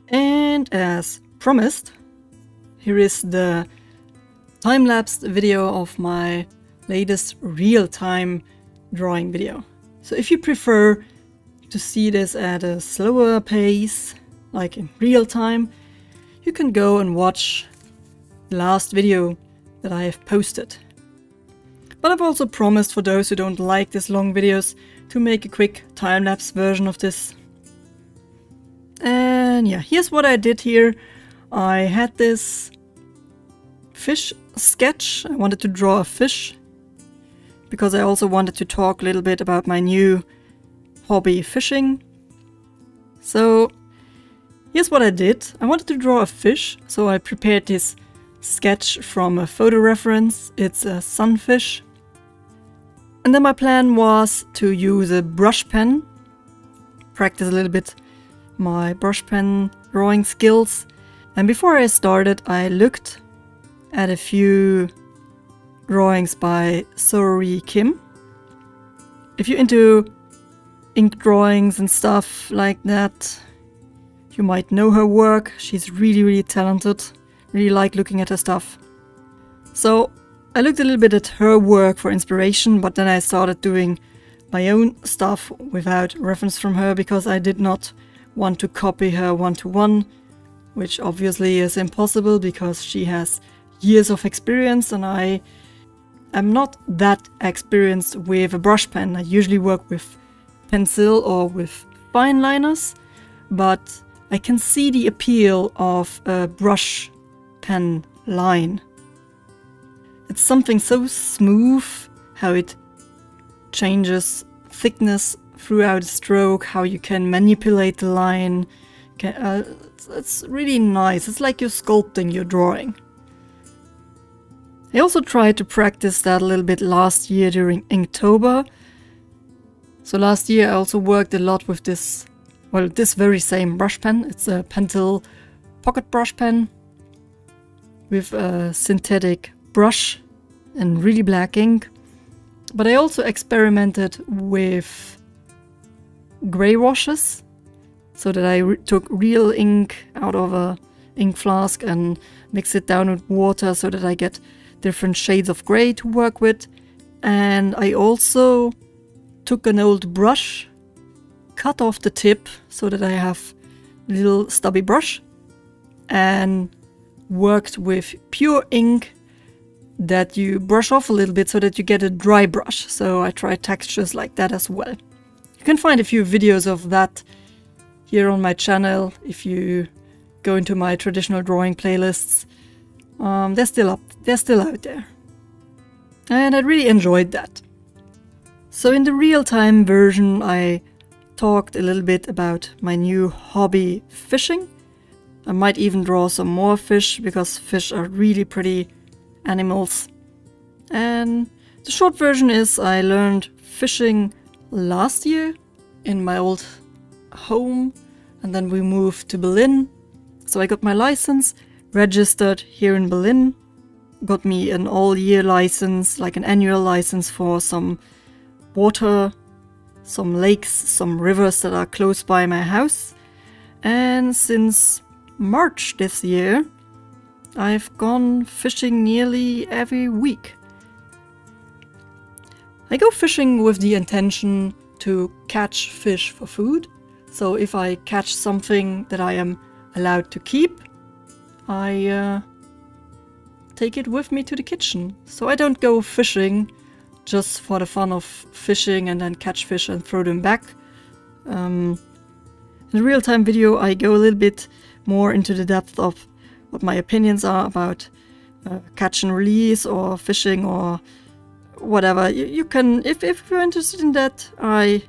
And as promised, here is the time-lapse video of my latest real-time drawing video. So if you prefer to see this at a slower pace, like in real time, you can go and watch the last video that I have posted. But I've also promised for those who don't like these long videos to make a quick time-lapse version of this. And yeah, here's what I did here. I had this fish sketch. I wanted to draw a fish because I also wanted to talk a little bit about my new hobby, fishing. So here's what I did. I wanted to draw a fish, so I prepared this sketch from a photo reference. It's a sunfish. And then my plan was to use a brush pen, practice a little bit my brush pen drawing skills. And before I started, I looked at a few drawings by Sorori Kim. If you're into ink drawings and stuff like that, you might know her work. She's really talented. Really like looking at her stuff. So I looked a little bit at her work for inspiration, but then I started doing my own stuff without reference from her because I did not want to copy her one-to-one, which obviously is impossible because she has years of experience and I am not that experienced with a brush pen. I usually work with pencil or with fine liners, but I can see the appeal of a brush pen line. It's something so smooth, how it changes thickness throughout a stroke, how you can manipulate the line. It's really nice. It's like you're sculpting your drawing. I also tried to practice that a little bit last year during Inktober. So last year I also worked a lot with this, well, this very same brush pen. It's a Pentel pocket brush pen with a synthetic brush and really black ink. But I also experimented with gray washes, so that I took real ink out of a ink flask and mixed it down with water so that I get different shades of gray to work with. And I also took an old brush, cut off the tip so that I have a little stubby brush, and worked with pure ink that you brush off a little bit so that you get a dry brush. So I tried textures like that as well. You can find a few videos of that here on my channel if you go into my traditional drawing playlists. They're still out there. And I really enjoyed that. So in the real-time version I talked a little bit about my new hobby, fishing. I might even draw some more fish because fish are really pretty animals. And the short version is I learned fishing last year in my old home, and then we moved to Berlin. So I got my license, registered here in Berlin, got me an all-year license, like an annual license for some water, some lakes, some rivers that are close by my house. And since March this year, I've gone fishing nearly every week. I go fishing with the intention to catch fish for food. So if I catch something that I am allowed to keep, I take it with me to the kitchen. So I don't go fishing just for the fun of fishing and then catch fish and throw them back. In the real-time video I go a little bit more into the depth of what my opinions are about catch and release or fishing or whatever. You can, if you're interested in that, I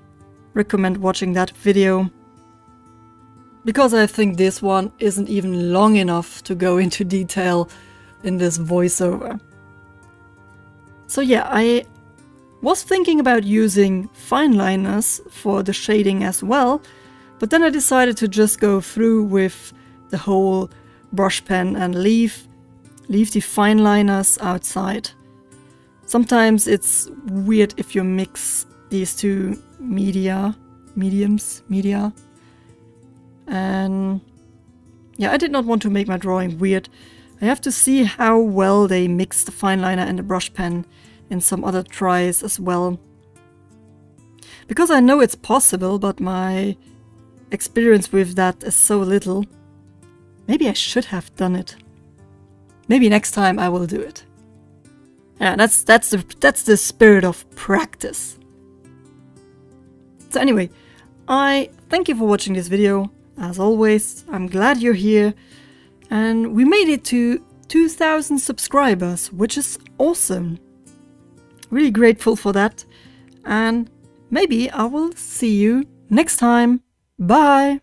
recommend watching that video. Because I think this one isn't even long enough to go into detail in this voiceover. So yeah, I was thinking about using fine liners for the shading as well, but then I decided to just go through with the whole brush pen and leave the fine liners outside. Sometimes it's weird if you mix these two media. And Yeah, I did not want to make my drawing weird. I have to see how well they mix the fine liner and the brush pen in some other tries as well. Because I know it's possible, but my experience with that is so little. Maybe I should have done it. Maybe next time I will do it. Yeah, that's the spirit of practice. So anyway, I thank you for watching this video. As always, I'm glad you're here. And we made it to 2,000 subscribers, which is awesome. Really grateful for that. And maybe I will see you next time. Bye!